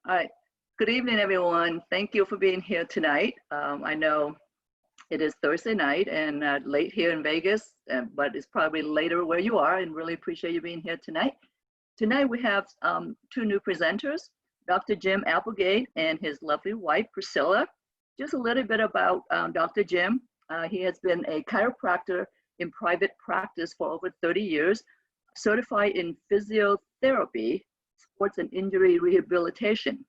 All right. Good evening, everyone. Thank you for being here tonight. I know it is Thursday night and late here in Vegas, but it's probably later where you are, and really appreciate you being here tonight. Tonight we have two new presenters, Dr. Jim Applegate and his lovely wife, Priscilla. Just a little bit about Dr. Jim. He has been a chiropractor in private practice for over 30 years, certified in physiotherapy, sports and injury rehabilitation.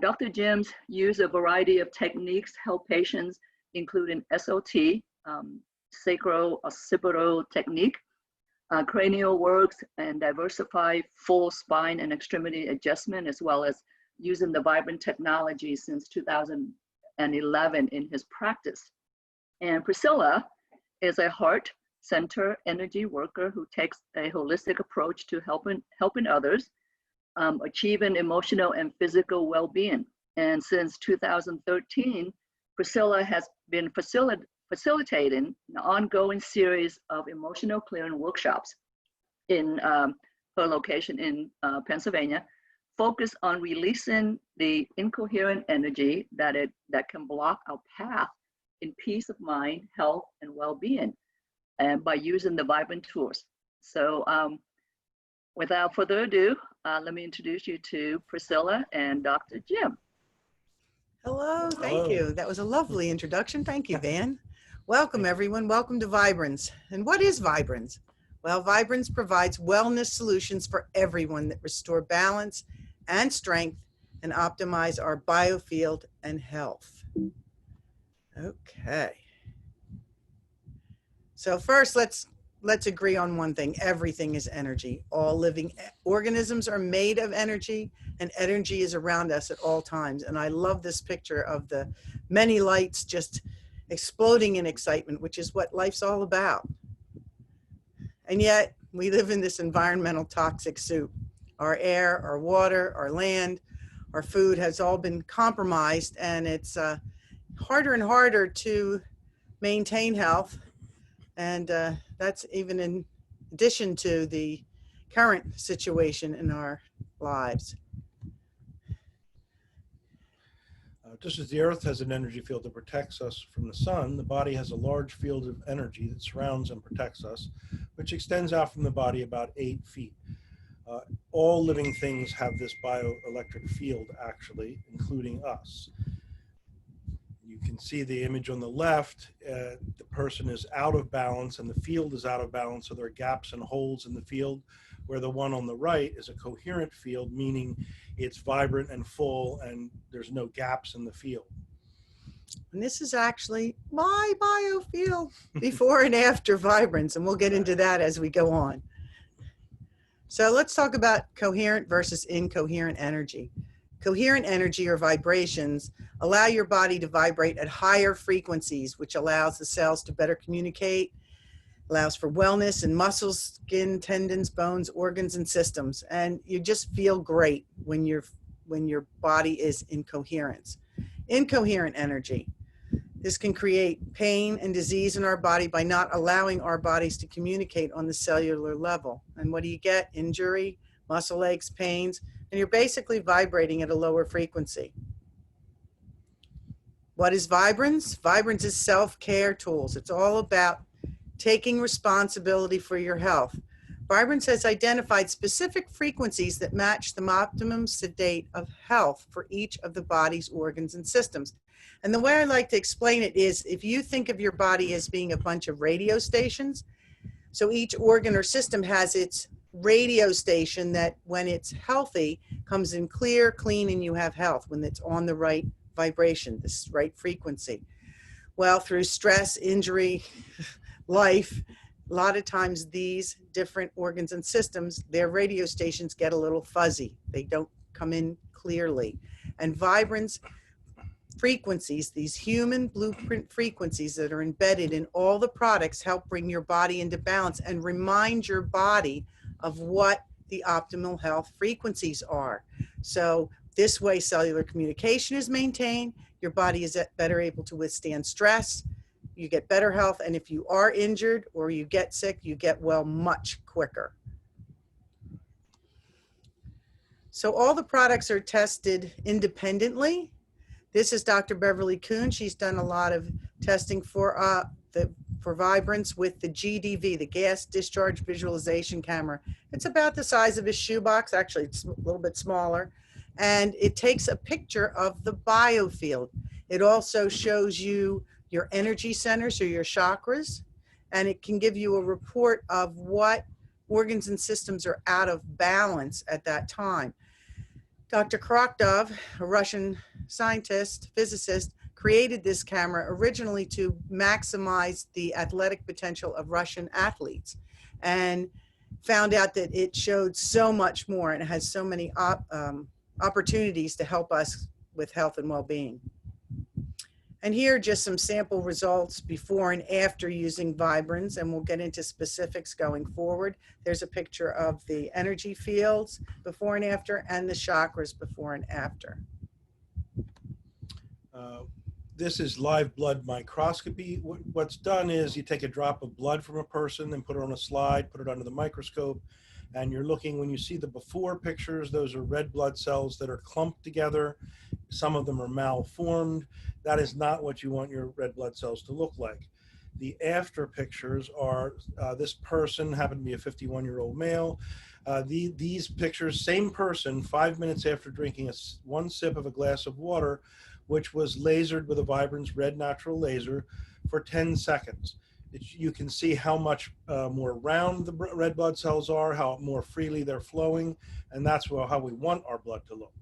Dr. Jim's used a variety of techniques to help patients, including SOT, sacro-occipital technique, cranial works, and diversified full spine and extremity adjustment, as well as using the vibrant technology since 2011 in his practice. And Priscilla is a heart center energy worker who takes a holistic approach to helping others achieving emotional and physical well-being. And since 2013, Priscilla has been facilitating an ongoing series of emotional clearing workshops in her location in Pennsylvania, focused on releasing the incoherent energy that can block our path in peace of mind, health, and well-being, and by using the vibrant tools. So without further ado, let me introduce you to Priscilla and Dr. Jim. Hello, thank you. That was a lovely introduction. Thank you, Van. Welcome, everyone. Welcome to Vibrance. And what is Vibrance? Well, Vibrance provides wellness solutions for everyone that restore balance and strength and optimize our biofield and health. Okay. So first, let's agree on one thing. Everything is energy. All living organisms are made of energy, and energy is around us at all times. And I love this picture of the many lights just exploding in excitement, which is what life's all about. And yet we live in this environmental toxic soup. Our air, our water, our land, our food has all been compromised, and it's harder and harder to maintain health. And that's even in addition to the current situation in our lives. Just as the earth has an energy field that protects us from the sun, the body has a large field of energy that surrounds and protects us, which extends out from the body about 8 feet. All living things have this bioelectric field, actually, including us. You can see the image on the left. The person is out of balance and the field is out of balance, so there are gaps and holes in the field, where the one on the right is a coherent field, meaning it's vibrant and full and there's no gaps in the field. And this is actually my biofield before and after Vibrance, and we'll get into that as we go on. So let's talk about coherent versus incoherent energy. Coherent energy or vibrations allow your body to vibrate at higher frequencies, which allows the cells to better communicate, allows for wellness in muscles, skin, tendons, bones, organs, and systems. And you just feel great when your body is in coherence. Incoherent energy. This can create pain and disease in our body by not allowing our bodies to communicate on the cellular level. And what do you get? Injury, muscle aches, pains, and you're basically vibrating at a lower frequency. What is Vibrance? Vibrance is self-care tools. It's all about taking responsibility for your health. Vibrance has identified specific frequencies that match the optimum state of health for each of the body's organs and systems. And the way I like to explain it is, if you think of your body as being a bunch of radio stations, so each organ or system has its radio station that, when it's healthy, comes in clear, clean, and you have health when it's on the right vibration, this right frequency. Well, through stress, injury, life, a lot of times these different organs and systems, their radio stations get a little fuzzy. They don't come in clearly. And Vibrance frequencies, these human blueprint frequencies that are embedded in all the products, help bring your body into balance and remind your body of what the optimal health frequencies are. So this way cellular communication is maintained, your body is better able to withstand stress, you get better health, and if you are injured or you get sick, you get well much quicker. So all the products are tested independently. This is Dr. Beverly Kuhn. She's done a lot of testing for vibrance with the GDV, the gas discharge visualization camera. It's about the size of a shoebox. Actually, it's a little bit smaller. And it takes a picture of the biofield. It also shows you your energy centers or your chakras, and it can give you a report of what organs and systems are out of balance at that time. Dr. Korotkov, a Russian scientist, physicist, created this camera originally to maximize the athletic potential of Russian athletes, and found out that it showed so much more and it has so many opportunities to help us with health and well-being. And here are just some sample results before and after using Vibrance, and we'll get into specifics going forward. There's a picture of the energy fields before and after, and the chakras before and after. This is live blood microscopy. What's done is you take a drop of blood from a person and put it on a slide, put it under the microscope, and you're looking, when you see the before pictures, those are red blood cells that are clumped together. Some of them are malformed. That is not what you want your red blood cells to look like. The after pictures are this person happened to be a 51-year-old male. These pictures, same person, 5 minutes after drinking one sip of a glass of water, which was lasered with a Vibrance red natural laser for 10 seconds. You can see how much more round the red blood cells are, how more freely they're flowing, and that's how we want our blood to look.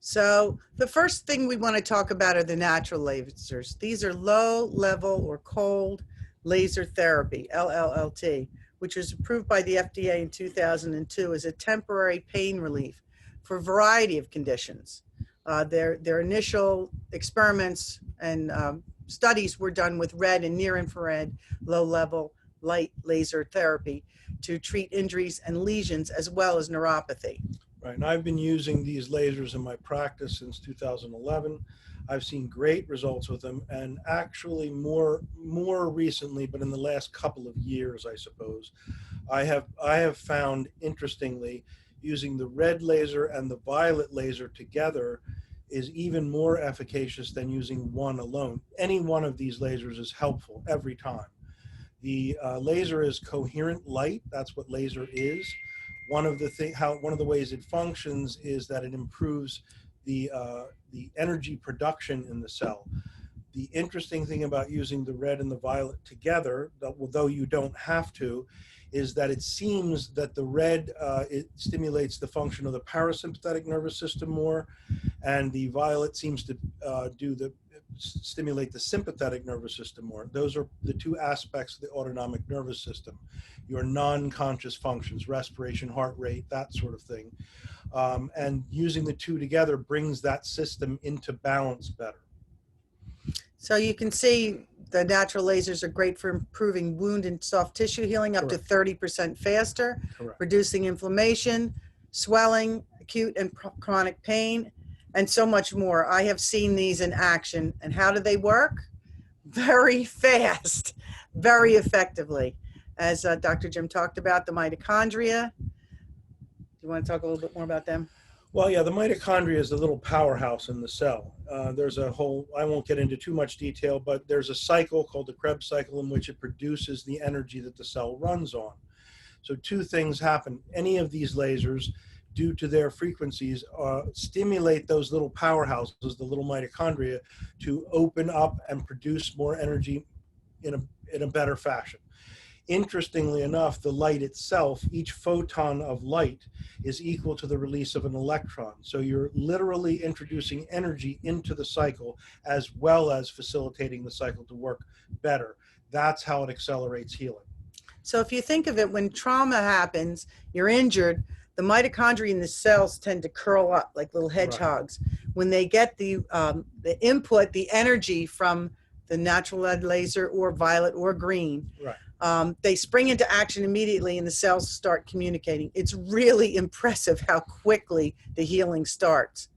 So the first thing we want to talk about are the natural lasers. These are low level or cold laser therapy, LLT, which was approved by the FDA in 2002 as a temporary pain relief for a variety of conditions. Their initial experiments and studies were done with red and near infrared low level light laser therapy to treat injuries and lesions as well as neuropathy. Right, and I've been using these lasers in my practice since 2011. I've seen great results with them, and actually more recently, but in the last couple of years, I suppose, I have found, interestingly, using the red laser and the violet laser together is even more efficacious than using one alone. Any one of these lasers is helpful every time. The laser is coherent light. That's what laser is. One of the ways it functions is that it improves the energy production in the cell. The interesting thing about using the red and the violet together, although you don't have to, is that it seems that the red it stimulates the function of the parasympathetic nervous system more, and the violet seems to stimulate the sympathetic nervous system more. Those are the two aspects of the autonomic nervous system, your non-conscious functions, respiration, heart rate, that sort of thing. And using the two together brings that system into balance better. So you can see the natural lasers are great for improving wound and soft tissue healing up Correct. to 30% faster, Correct. reducing inflammation, swelling, acute and chronic pain, and so much more. I have seen these in action. And how do they work? Very fast, very effectively. As Dr. Jim talked about, the mitochondria. Do you want to talk a little bit more about them? Well, yeah, the mitochondria is the little powerhouse in the cell. There's a whole, I won't get into too much detail, but there's a cycle called the Krebs cycle in which it produces the energy that the cell runs on. So two things happen. Any of these lasers, due to their frequencies, stimulate those little powerhouses, the little mitochondria, to open up and produce more energy in a better fashion. Interestingly enough, the light itself, each photon of light is equal to the release of an electron. So you're literally introducing energy into the cycle as well as facilitating the cycle to work better. That's how it accelerates healing. So if you think of it, when trauma happens, you're injured, the mitochondria in the cells tend to curl up like little hedgehogs. Right. When they get the input, the energy from the natural red laser or violet or green, right. They spring into action immediately and the cells start communicating. It's really impressive how quickly the healing starts.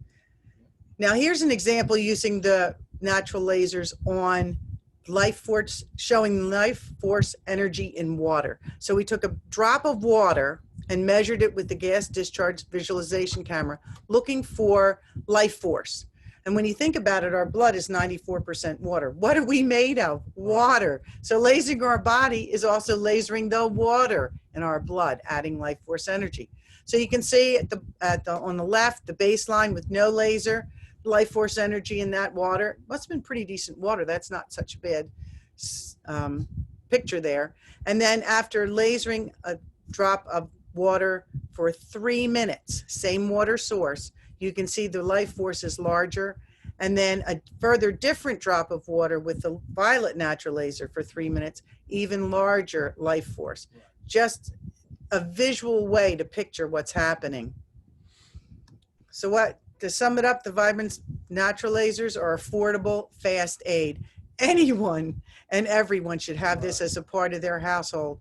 Now here's an example using the natural lasers on life force, showing life force energy in water. So we took a drop of water and measured it with the gas discharge visualization camera, looking for life force. And when you think about it, our blood is 94% water. What are we made of? Water. So lasering our body is also lasering the water in our blood, adding life force energy. So you can see on the left, the baseline with no laser, life force energy in that water. Must have been pretty decent water. That's not such a bad picture there. And then after lasering a drop of water for 3 minutes, same water source, you can see the life force is larger. And then a further different drop of water with the violet natural laser for 3 minutes, even larger life force. Just a visual way to picture what's happening. So to sum it up, the Vibrance natural lasers are affordable, fast aid. Anyone and everyone should have this as a part of their household.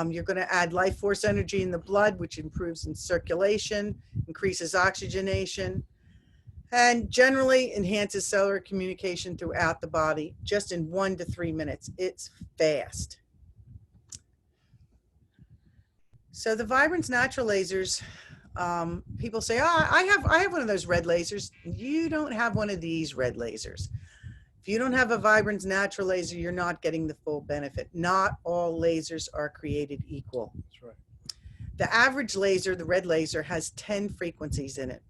You're going to add life force energy in the blood, which improves in circulation, increases oxygenation, and generally enhances cellular communication throughout the body just in 1 to 3 minutes. It's fast. So the Vibrance natural lasers, people say, oh, I have one of those red lasers. You don't have one of these red lasers. If you don't have a Vibrance natural laser, you're not getting the full benefit. Not all lasers are created equal. That's right. The average laser, the red laser, has 10 frequencies in it.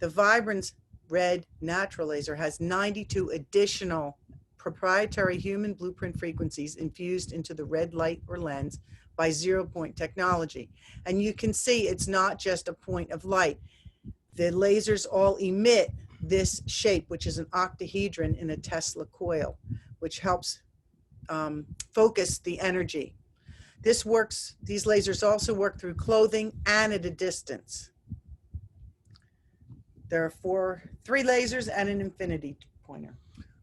The Vibrance red natural laser has 92 additional proprietary human blueprint frequencies infused into the red light or lens by zero-point technology. And you can see it's not just a point of light. The lasers all emit this shape, which is an octahedron in a Tesla coil, which helps focus the energy. These lasers also work through clothing and at a distance. There are 3 lasers and an infinity pointer.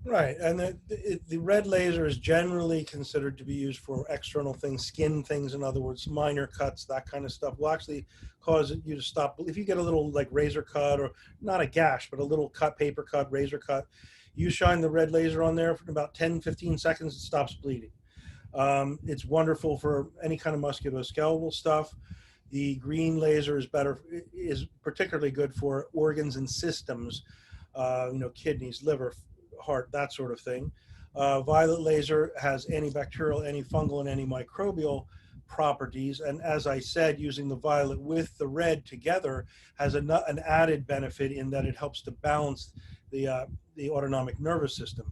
Right, and the red laser is generally considered to be used for external things, skin things, in other words, minor cuts, that kind of stuff will actually cause you to stop. If you get a little like razor cut, or not a gash, but a little cut, paper cut, razor cut, you shine the red laser on there for about 10, 15 seconds, it stops bleeding. It's wonderful for any kind of musculoskeletal stuff. The green laser is particularly good for organs and systems, kidneys, liver, heart, that sort of thing. Violet laser has antibacterial, antifungal, and antimicrobial properties. And as I said, using the violet with the red together has an added benefit in that it helps to balance the autonomic nervous system.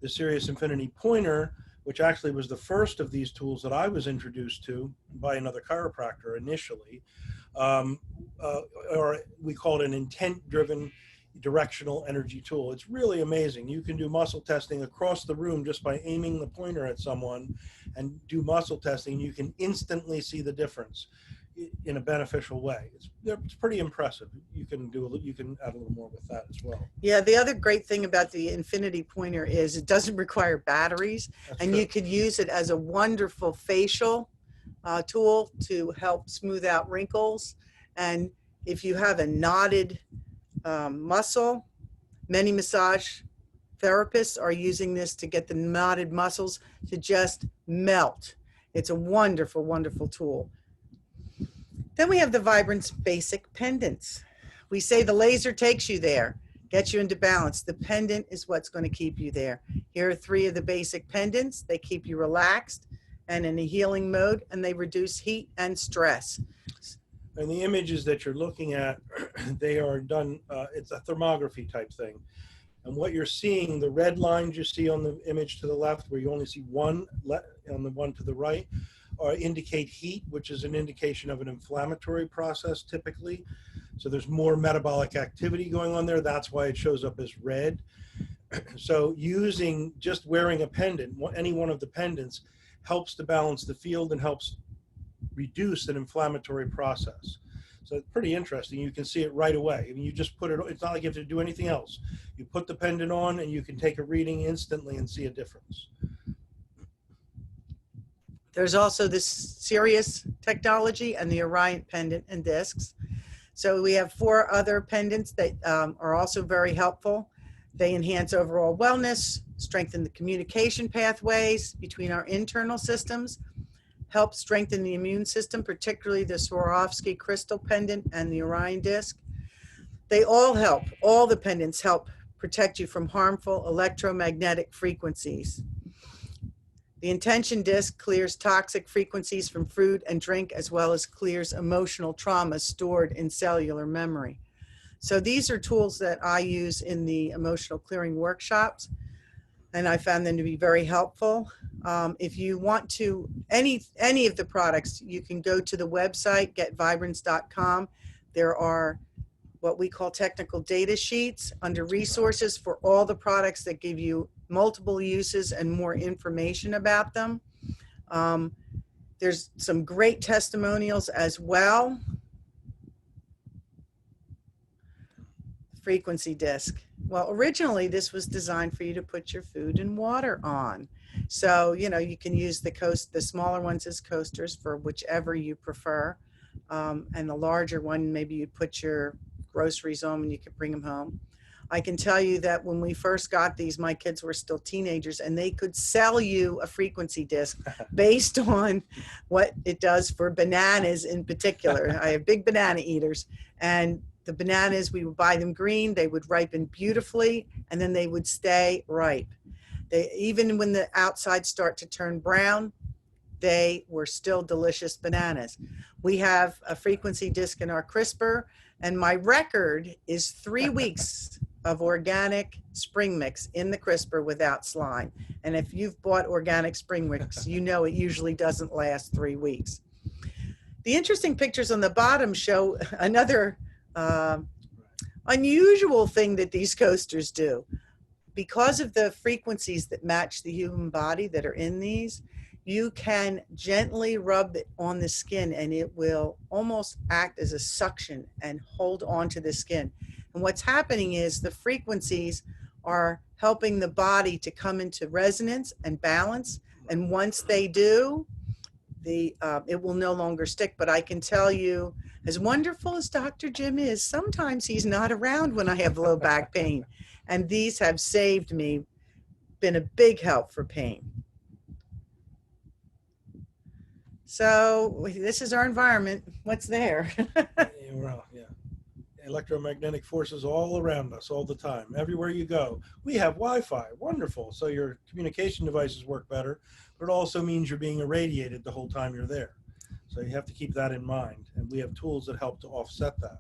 The Sirius Infinity Pointer, which actually was the first of these tools that I was introduced to by another chiropractor initially, or we call it an intent-driven directional energy tool. It's really amazing. You can do muscle testing across the room just by aiming the pointer at someone and do muscle testing. You can instantly see the difference in a beneficial way. It's pretty impressive. You can add a little more with that as well. Yeah, the other great thing about the infinity pointer is it doesn't require batteries. That's and true. You could use it as a wonderful facial tool to help smooth out wrinkles. And if you have a knotted muscle, many massage therapists are using this to get the knotted muscles to just melt. It's a wonderful, wonderful tool. Then we have the Vibrance Basic Pendants. We say the laser takes you there, gets you into balance. The pendant is what's going to keep you there. Here are 3 of the basic pendants. They keep you relaxed and in a healing mode, and they reduce heat and stress. And the images that you're looking at, they are done, it's a thermography type thing. And what you're seeing, the red lines you see on the image to the left, where you only see one on the one to the right, indicate heat, which is an indication of an inflammatory process typically. So there's more metabolic activity going on there. That's why it shows up as red. So just wearing a pendant, any one of the pendants, helps to balance the field and helps reduce an inflammatory process. So it's pretty interesting. You can see it right away. I mean, you just put it, it's not like you have to do anything else. You put the pendant on and you can take a reading instantly and see a difference. There's also this Sirius technology and the Orion pendant and discs. So we have 4 other pendants that are also very helpful. They enhance overall wellness, strengthen the communication pathways between our internal systems, help strengthen the immune system, particularly the Swarovski crystal pendant and the Orion disc. They all help. All the pendants help protect you from harmful electromagnetic frequencies. The intention disc clears toxic frequencies from food and drink, as well as clears emotional trauma stored in cellular memory. So these are tools that I use in the emotional clearing workshops, and I found them to be very helpful. If you want to, any of the products, you can go to the website, getvibrance.com. There are what we call technical data sheets under resources for all the products that give you multiple uses and more information about them. There's some great testimonials as well. Frequency disc. Well, originally this was designed for you to put your food and water on. So, you know, you can use the smaller ones as coasters for whichever you prefer. And the larger one, maybe you'd put your groceries on and you could bring them home. I can tell you that when we first got these, my kids were still teenagers, and they could sell you a frequency disc based on what it does for bananas in particular. I have big banana eaters, and the bananas, we would buy them green, they would ripen beautifully, and then they would stay ripe. Even when the outside start to turn brown, they were still delicious bananas. We have a frequency disc in our crisper, and my record is 3 weeks of organic spring mix in the crisper without slime. And if you've bought organic spring mix, you know it usually doesn't last 3 weeks. The interesting pictures on the bottom show another unusual thing that these coasters do. Because of the frequencies that match the human body that are in these, you can gently rub it on the skin and it will almost act as a suction and hold on to the skin. And what's happening is the frequencies are helping the body to come into resonance and balance. And once they do, it will no longer stick. But I can tell you, as wonderful as Dr. Jim is, sometimes he's not around when I have low back pain. And these have saved me, been a big help for pain. So this is our environment. What's there? Well, yeah. Electromagnetic forces all around us all the time. Everywhere you go. We have Wi-Fi. Wonderful. So your communication devices work better, but it also means you're being irradiated the whole time you're there. So you have to keep that in mind. And we have tools that help to offset that.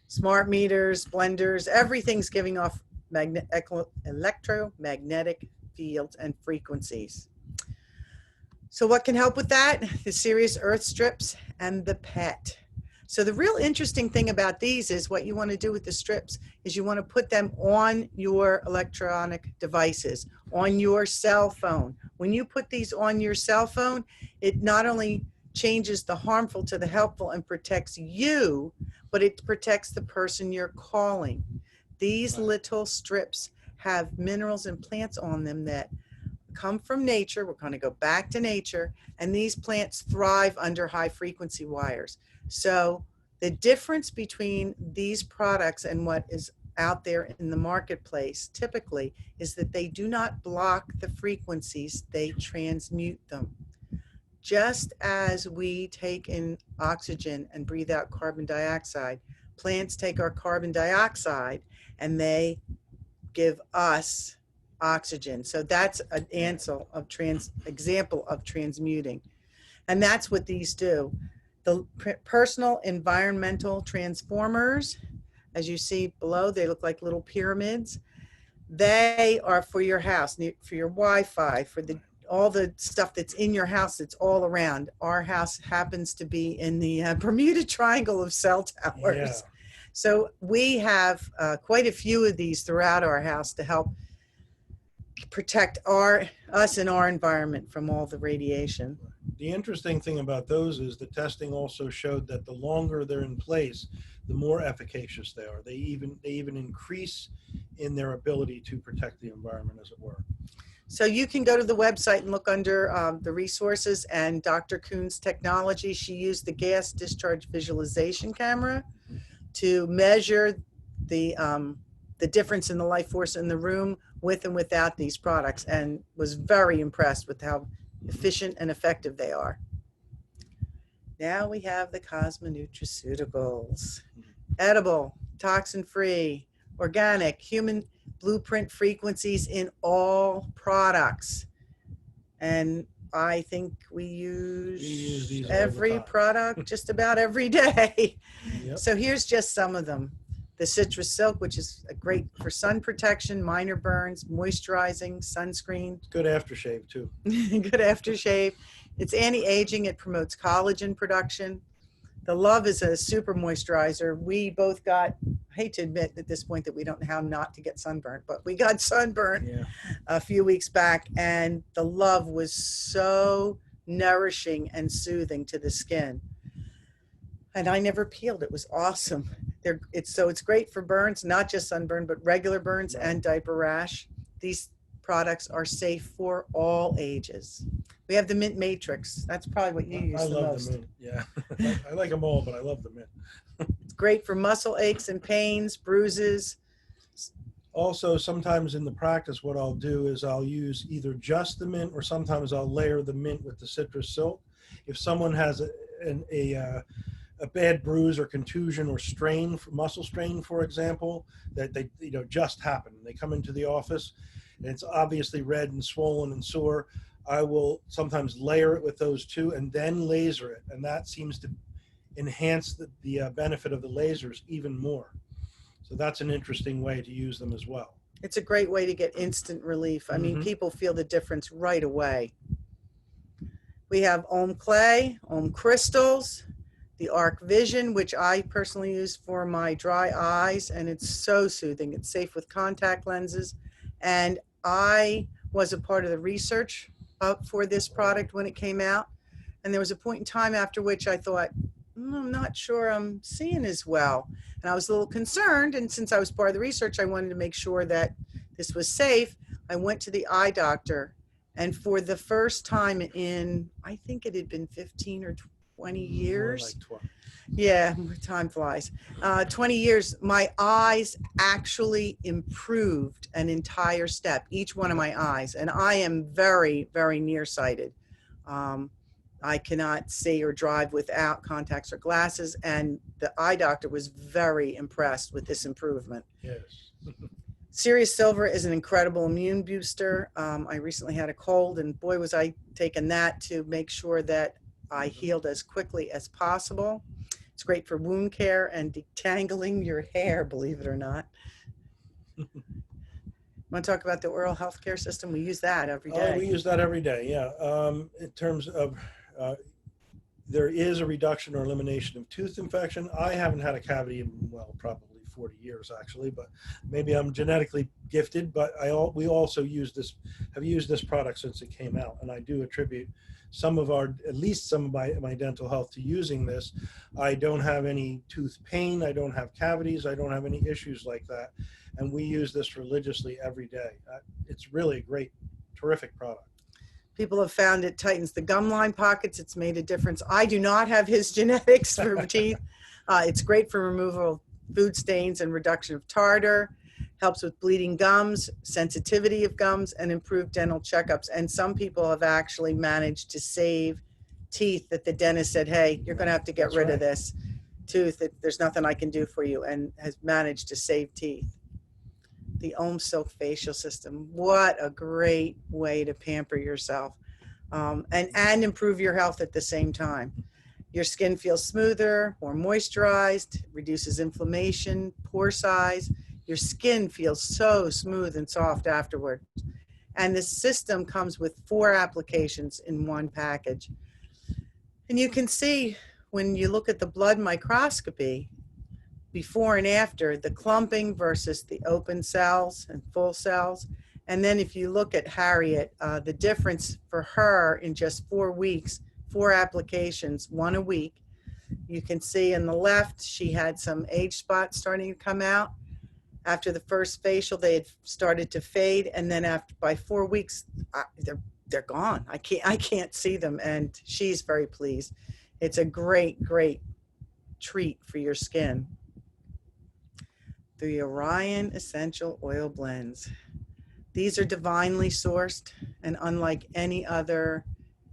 Smart meters, blenders, everything's giving off electromagnetic fields and frequencies. So what can help with that? The Sirius Earth strips and the PET. So the real interesting thing about these is what you want to do with the strips is you want to put them on your electronic devices, on your cell phone. When you put these on your cell phone, it not only changes the harmful to the helpful and protects you, but it protects the person you're calling. These little strips have minerals and plants on them that come from nature. We're going to go back to nature, and these plants thrive under high frequency wires. So the difference between these products and what is out there in the marketplace typically is that they do not block the frequencies, they transmute them. Just as we take in oxygen and breathe out carbon dioxide, plants take our carbon dioxide and they give us oxygen. So that's an example of transmuting. And that's what these do. The personal environmental transformers, as you see below, they look like little pyramids. They are for your house, for your Wi-Fi, for all the stuff that's in your house that's all around. Our house happens to be in the Bermuda Triangle of cell towers. Yeah. So we have quite a few of these throughout our house to help protect us and our environment from all the radiation. The interesting thing about those is the testing also showed that the longer they're in place, the more efficacious they are. They even increase in their ability to protect the environment, as it were. So you can go to the website and look under the resources and Dr. Kuhn's technology. She used the gas discharge visualization camera to measure the difference in the life force in the room with and without these products, and was very impressed with how efficient and effective they are. Now we have the Cosmo Nutriceuticals. Edible, toxin-free, organic, human blueprint frequencies in all products. And I think we use these all the every time. product just about every day. Yep. So here's just some of them. The citrus silk, which is great for sun protection, minor burns, moisturizing, sunscreen. Good aftershave too. Good aftershave. It's anti-aging. It promotes collagen production. The Love is a super moisturizer. We both got, I hate to admit at this point that we don't know how not to get sunburned, but we got sunburned a few weeks back, and the Love was so nourishing and soothing to the skin. And I never peeled. It was awesome. It's great for burns, not just sunburn, but regular burns and diaper rash. These products are safe for all ages. We have the Mint Matrix. That's probably what you use the most. I love the Mint, yeah. I like them all, but I love the Mint. It's great for muscle aches and pains, bruises. Also, sometimes in the practice, what I'll do is I'll use either just the Mint, or sometimes I'll layer the Mint with the citrus silk. If someone has a bad bruise or contusion or strain, muscle strain, for example, that they just happened, they come into the office and it's obviously red and swollen and sore, I will sometimes layer it with those two and then laser it, and that seems to enhance the benefit of the lasers even more. So that's an interesting way to use them as well. It's a great way to get instant relief. I mean, people feel the difference right away. We have Om Clay, Om Crystals, the Arc Vision, which I personally use for my dry eyes, and it's so soothing. It's safe with contact lenses. And I was a part of the research for this product when it came out. And there was a point in time after which I thought, I'm not sure I'm seeing as well. And I was a little concerned. And since I was part of the research, I wanted to make sure that this was safe. I went to the eye doctor. And for the first time in, I think it had been 15 or 20 years. More like 20. Yeah, time flies. 20 years, my eyes actually improved an entire step, each one of my eyes. And I am very, very nearsighted. I cannot see or drive without contacts or glasses. And the eye doctor was very impressed with this improvement. Yes. Sirius Silver is an incredible immune booster. I recently had a cold, and boy, was I taking that to make sure that I healed as quickly as possible. It's great for wound care and detangling your hair, believe it or not. Want to talk about the oral health care system? We use that every day. Oh, we use that every day, yeah. In terms of, there is a reduction or elimination of tooth infection. I haven't had a cavity in, well, probably 40 years actually, but maybe I'm genetically gifted, but we also have used this product since it came out, and I do attribute at least some of my dental health to using this. I don't have any tooth pain, I don't have cavities, I don't have any issues like that, and we use this religiously every day. It's really a great, terrific product. People have found it tightens the gum line pockets. It's made a difference. I do not have his genetics for teeth. It's great for removal of food stains and reduction of tartar. Helps with bleeding gums, sensitivity of gums, and improved dental checkups. And some people have actually managed to save teeth that the dentist said, hey, you're going to have to get rid of this tooth. There's nothing I can do for you, and has managed to save teeth. The Om Silk Facial System. What a great way to pamper yourself and improve your health at the same time. Your skin feels smoother, more moisturized, reduces inflammation, pore size. Your skin feels so smooth and soft afterward. And the system comes with 4 applications in one package. And you can see when you look at the blood microscopy, before and after, the clumping versus the open cells and full cells. And then if you look at Harriet, the difference for her in just 4 weeks, 4 applications, 1 a week. You can see on the left, she had some age spots starting to come out. After the first facial, they had started to fade. And then by 4 weeks, they're gone. I can't see them. And she's very pleased. It's a great, great treat for your skin. The Orion Essential Oil Blends. These are divinely sourced and unlike any other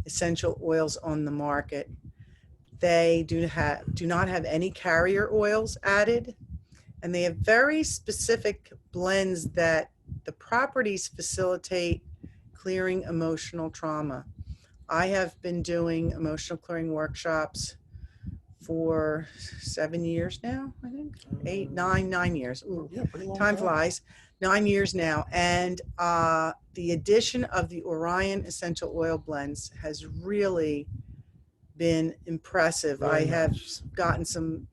essential oils on the market. They do not have any carrier oils added, and they have very specific blends that the properties facilitate clearing emotional trauma. I have been doing emotional clearing workshops for 7 years now, I think. 9 years. Ooh, Yeah, pretty long time flies. 9 years now. And the addition of the Orion essential oil blends has really been impressive. Very I have nice. gotten some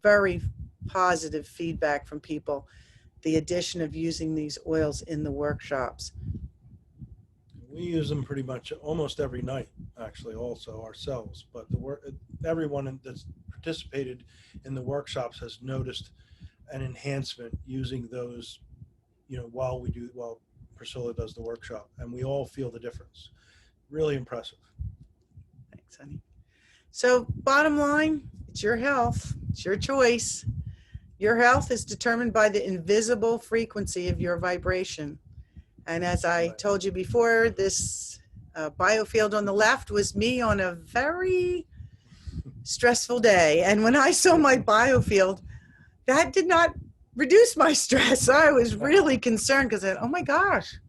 very positive feedback from people, the addition of using these oils in the workshops. We use them pretty much almost every night, actually, also ourselves. But everyone that's participated in the workshops has noticed an enhancement using those, while Priscilla does the workshop, and we all feel the difference. Really impressive. Thanks, honey. So bottom line, it's your health. It's your choice. Your health is determined by the invisible frequency of your vibration. And as I told you before, this biofield on the left was me on a very stressful day. And when I saw my biofield, that did not reduce my stress. I was really concerned because I thought, oh my gosh,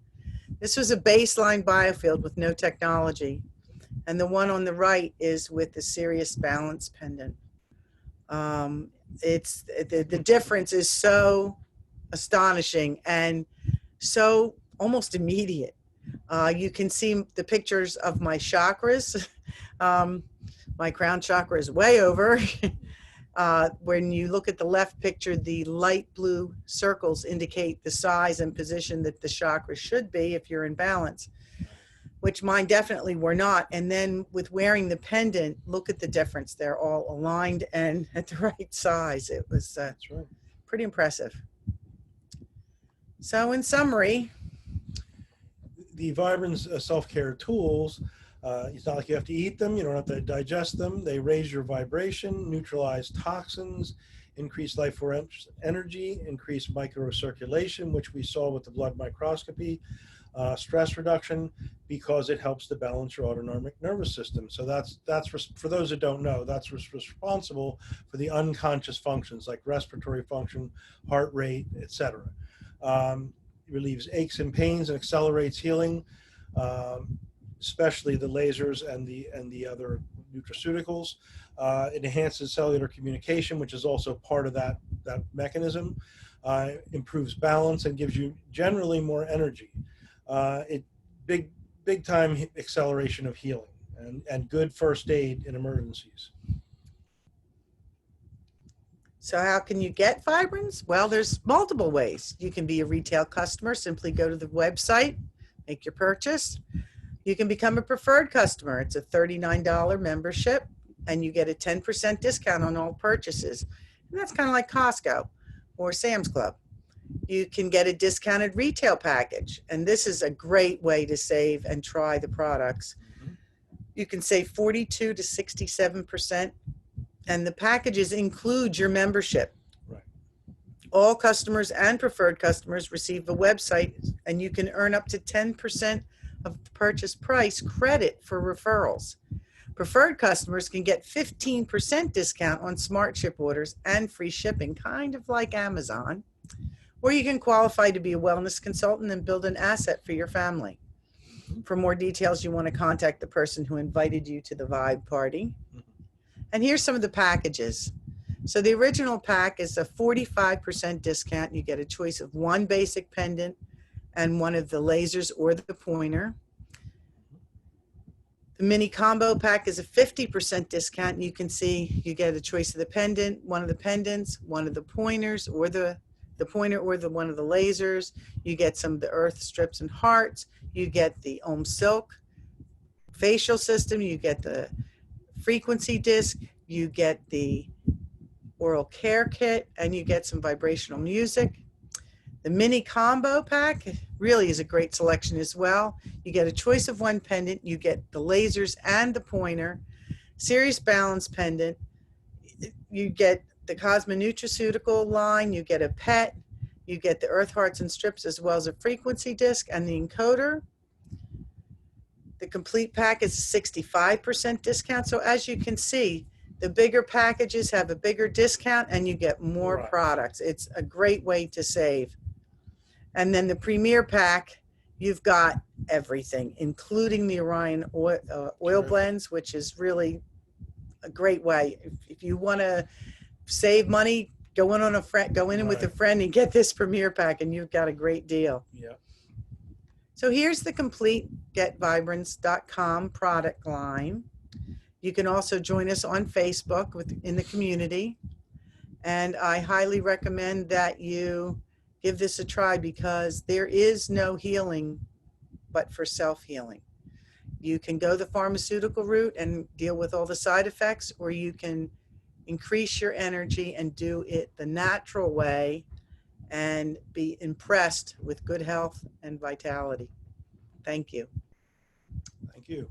this was a baseline biofield with no technology. And the one on the right is with the Sirius Balance pendant. It's the difference is so astonishing and so almost immediate. You can see the pictures of my chakras. My crown chakra is way over. When you look at the left picture, the light blue circles indicate the size and position that the chakra should be if you're in balance, which mine definitely were not. And then with wearing the pendant, look at the difference. They're all aligned and at the right size. It was That's right. pretty impressive. So in summary, the Vibrance self-care tools, it's not like you have to eat them, you don't have to digest them. They raise your vibration, neutralize toxins, increase life force energy, increase microcirculation, which we saw with the blood microscopy, stress reduction, because it helps to balance your autonomic nervous system. So that's for those that don't know, that's responsible for the unconscious functions like respiratory function, heart rate, etc. Relieves aches and pains and accelerates healing, especially the lasers and the other nutraceuticals. It enhances cellular communication, which is also part of that mechanism. Improves balance and gives you generally more energy. Big time acceleration of healing and good first aid in emergencies. so how can you get Vibrance? Well, there's multiple ways. You can be a retail customer. Simply go to the website, make your purchase. You can become a preferred customer. It's a $39 membership, and you get a 10% discount on all purchases. And that's kind of like Costco or Sam's Club. You can get a discounted retail package, and this is a great way to save and try the products. You can save 42 to 67%, and the packages include your membership. Right. All customers and preferred customers receive a website, and you can earn up to 10% of the purchase price credit for referrals. Preferred customers can get 15% discount on smart ship orders and free shipping, kind of like Amazon. Or you can qualify to be a wellness consultant and build an asset for your family. For more details, you want to contact the person who invited you to the Vibe party. And here's some of the packages. So the original pack is a 45% discount. You get a choice of one basic pendant and one of the lasers or the pointer. The mini combo pack is a 50% discount. And you can see you get a choice of the pendant, one of the pendants, one of the pointers, or the pointer or one of the lasers. You get some of the earth strips and hearts. You get the Om Silk facial system. You get the frequency disc. You get the oral care kit, and you get some vibrational music. The mini combo pack really is a great selection as well. You get a choice of one pendant. You get the lasers and the pointer, Sirius Balance pendant. You get the Cosmo Nutriceuticals line. You get a pet. You get the earth hearts and strips, as well as a frequency disc and the encoder. The complete pack is a 65% discount. So as you can see, The bigger packages have a bigger discount and you get more Right. products. It's a great way to save. And then the Premier Pack, you've got everything, including the Orion oil blends, which is really a great way. If you want to save money, go in with a friend and get this Premier Pack, and you've got a great deal. Yeah. So here's the complete getvibrance.com product line. You can also join us on Facebook in the community. And I highly recommend that you give this a try, because there is no healing but for self-healing. You can go the pharmaceutical route and deal with all the side effects, or you can increase your energy and do it the natural way and be impressed with good health and vitality. Thank you. Thank you.